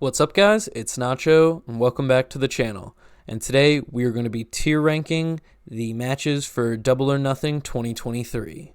What's up, guys? It's Nacho, and welcome back to the channel. And today we are going to be tier ranking the matches for Double or Nothing 2023.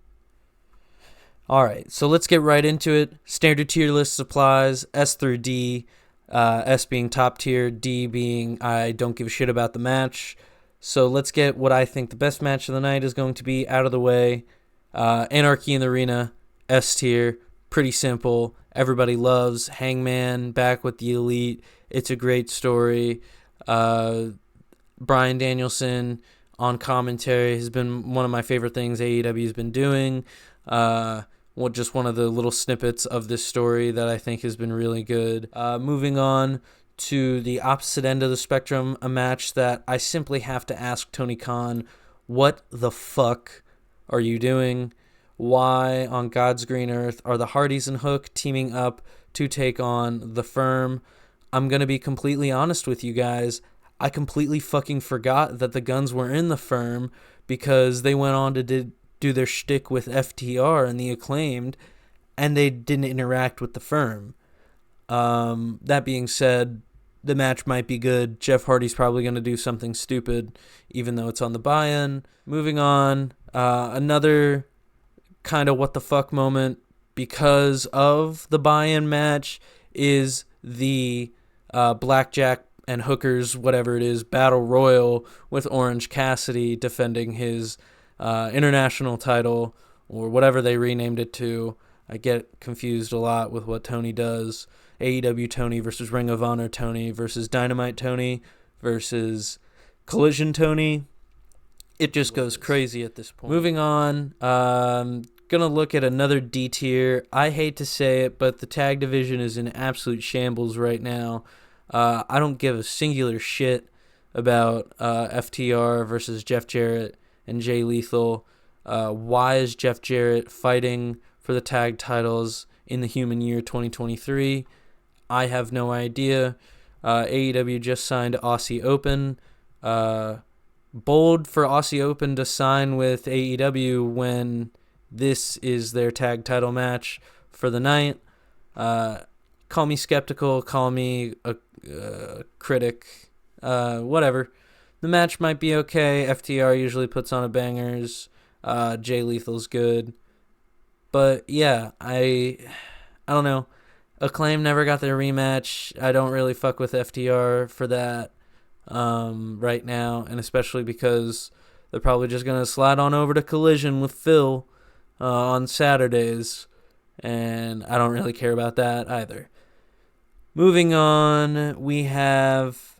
Alright, so let's get right into it. Standard tier list applies, S through D, S being top tier, D being I don't give a shit about the match. So let's get what I think the best match of the night is going to be out of the way. Anarchy in the Arena, S tier, pretty simple. Everybody loves Hangman back with the Elite. It's a great story. Bryan Danielson on commentary has been one of my favorite things AEW has been doing. Just one of the little snippets of this story that I think has been really good. Moving on to the opposite end of the spectrum, a match that I simply have to ask Tony Khan, what the fuck are you doing? Why on God's green earth are the Hardys and Hook teaming up to take on the Firm? I'm going to be completely honest with you guys. I completely fucking forgot that the Guns were in the Firm because they went on to do their shtick with FTR and the Acclaimed, and they didn't interact with the Firm. That being said, the match might be good. Jeff Hardy's probably going to do something stupid, even though it's on the buy-in. Moving on, another kind of what the fuck moment because of the buy-in match is the Blackjack and Hookers, whatever it is, Battle Royal with Orange Cassidy defending his international title or whatever they renamed it to. I get confused a lot with what Tony does. AEW Tony versus Ring of Honor Tony versus Dynamite Tony versus Collision Tony. It just goes crazy at this point. Moving on, gonna look at another D tier. I hate to say it, but the tag division is in absolute shambles right now. I don't give a singular shit about FTR versus Jeff Jarrett and Jay Lethal. Why is Jeff Jarrett fighting for the tag titles in the human year 2023? I have no idea. AEW just signed Aussie Open. Bold for Aussie Open to sign with AEW when this is their tag title match for the night. Call me skeptical, call me a critic, whatever. The match might be okay. FTR usually puts on a bangers. Jay Lethal's good. But yeah, I don't know. Acclaim never got their rematch. I don't really fuck with FTR for that right now, and especially because they're probably just going to slide on over to Collision with Phil on Saturdays, and I don't really care about that either. Moving on, we have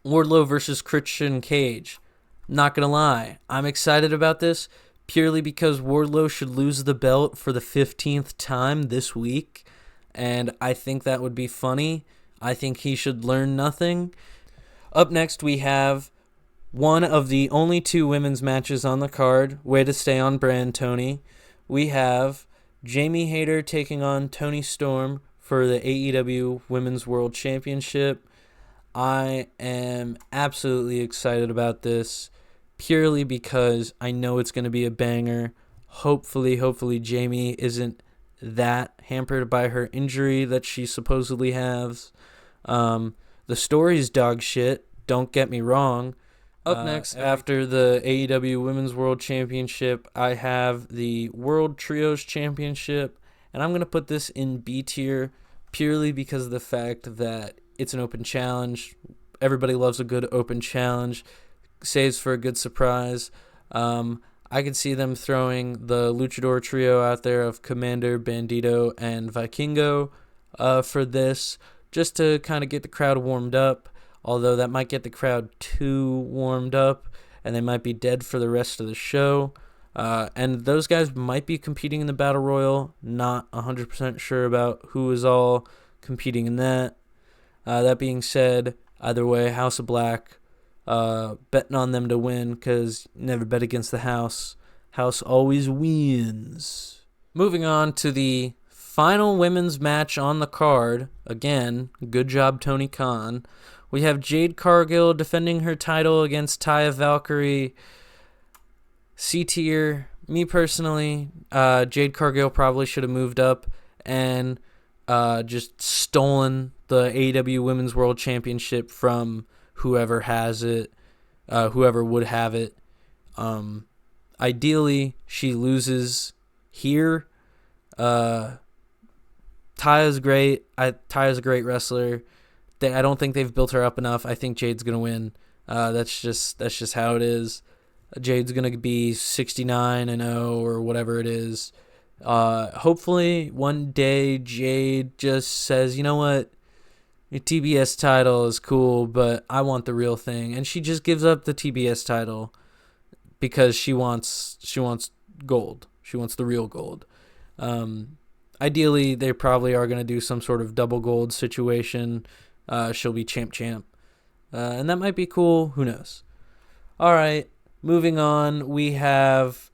Wardlow versus Christian Cage. Not going to lie, I'm excited about this purely because Wardlow should lose the belt for the 15th time this week, and I think that would be funny. I think he should learn nothing. Up next, we have one of the only two women's matches on the card. Way to stay on brand, Tony. We have Jamie Hayter taking on Toni Storm for the AEW Women's World Championship. I am absolutely excited about this purely because I know it's going to be a banger. Hopefully Jamie isn't that hampered by her injury that she supposedly has. The story's dog shit, don't get me wrong. Up next, after the AEW Women's World Championship, I have the World Trios Championship, and I'm going to put this in B tier purely because of the fact that it's an open challenge. Everybody loves a good open challenge. Saves for a good surprise. I could see them throwing the Luchador trio out there of Commander, Bandito, and Vikingo for this, just to kind of get the crowd warmed up, although that might get the crowd too warmed up, and they might be dead for the rest of the show. And those guys might be competing in the Battle Royal. Not 100% sure about who is all competing in that. That being said, either way, House of Black, betting on them to win because never bet against the house. House always wins. Moving on to the final women's match on the card. Again, good job, Tony Khan. We have Jade Cargill defending her title against Taya Valkyrie. C tier. Me personally, Jade Cargill probably should have moved up and just stolen the AEW Women's World Championship from whoever has it, whoever would have it. Ideally, she loses here. Taya's great. Taya's a great wrestler. I don't think they've built her up enough. I think Jade's gonna win. That's just how it is. Jade's gonna be 69-0 or whatever it is. Hopefully one day Jade just says, you know what, your TBS title is cool, but I want the real thing, and she just gives up the TBS title because she wants gold. She wants the real gold. Ideally, they probably are going to do some sort of double gold situation. She'll be champ, and that might be cool. Who knows? All right, moving on. We have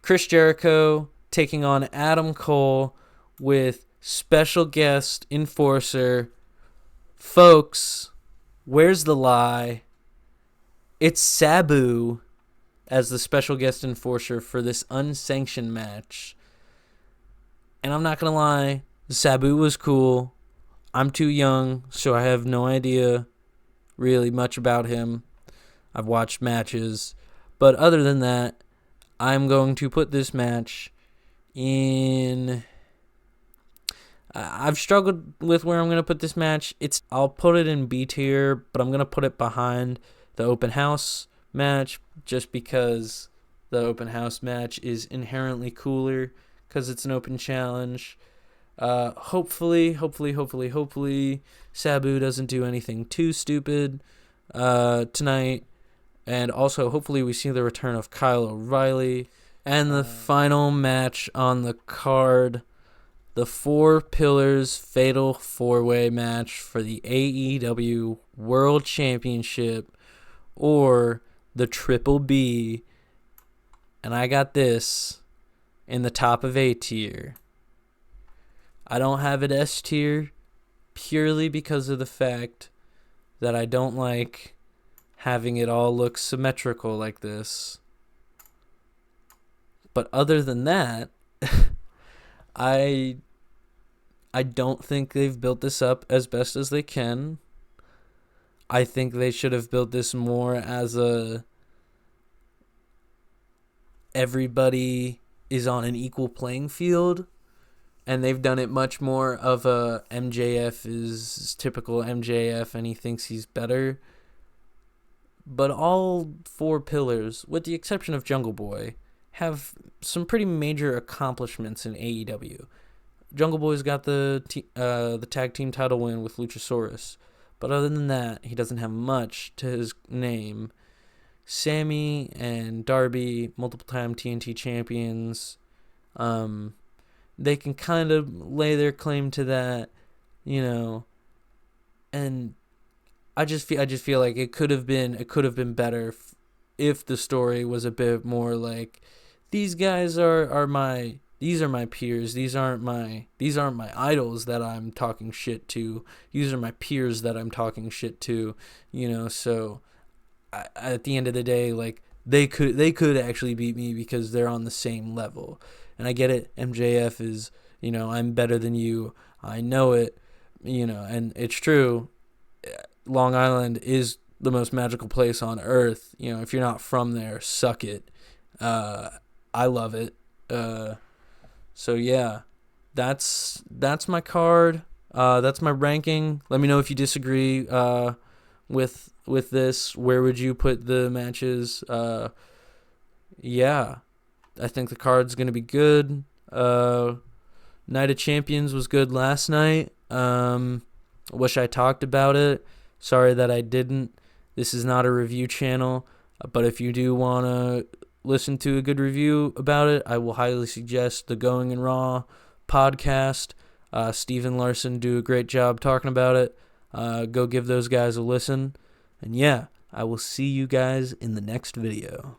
Chris Jericho taking on Adam Cole with special guest enforcer. Folks, where's the lie? It's Sabu as the special guest enforcer for this unsanctioned match. And I'm not going to lie, Sabu was cool. I'm too young, so I have no idea really much about him. I've watched matches. But other than that, I'm going to put this match in... I've struggled with where I'm going to put this match. I'll put it in B tier, but I'm going to put it behind the open house match just because the open house match is inherently cooler because it's an open challenge. Hopefully, Sabu doesn't do anything too stupid tonight. And also, hopefully, we see the return of Kyle O'Reilly. And the final match on the card, the Four Pillars Fatal 4-Way match for the AEW World Championship, or the Triple B. And I got this in the top of A tier. I don't have it S tier purely because of the fact that I don't like having it all look symmetrical like this. But other than that, I don't think they've built this up as best as they can. I think they should have built this more as everybody is on an equal playing field, and they've done it much more of a MJF is typical MJF and he thinks he's better. But all four pillars, with the exception of Jungle Boy, have some pretty major accomplishments in AEW. Jungle Boy's got the tag team title win with Luchasaurus, but other than that, he doesn't have much to his name. Sammy and Darby, multiple-time TNT champions, they can kind of lay their claim to that, and I just feel like it could have been better if the story was a bit more like, these guys are my peers. These aren't my idols that I'm talking shit to. These are my peers that I'm talking shit to. So at the end of the day, like they could actually beat me because they're on the same level. And I get it. MJF is, I'm better than you. I know it. And it's true. Long Island is the most magical place on earth. If you're not from there, suck it. I love it. So yeah, that's my card. That's my ranking. Let me know if you disagree with this. Where would you put the matches? Yeah, I think the card's gonna be good. Night of Champions was good last night. Wish I talked about it. Sorry that I didn't. This is not a review channel, but if you do want to listen to a good review about it, I will highly suggest the Going and Raw podcast. Steven Larson do a great job talking about it. Go give those guys a listen. And yeah, I will see you guys in the next video.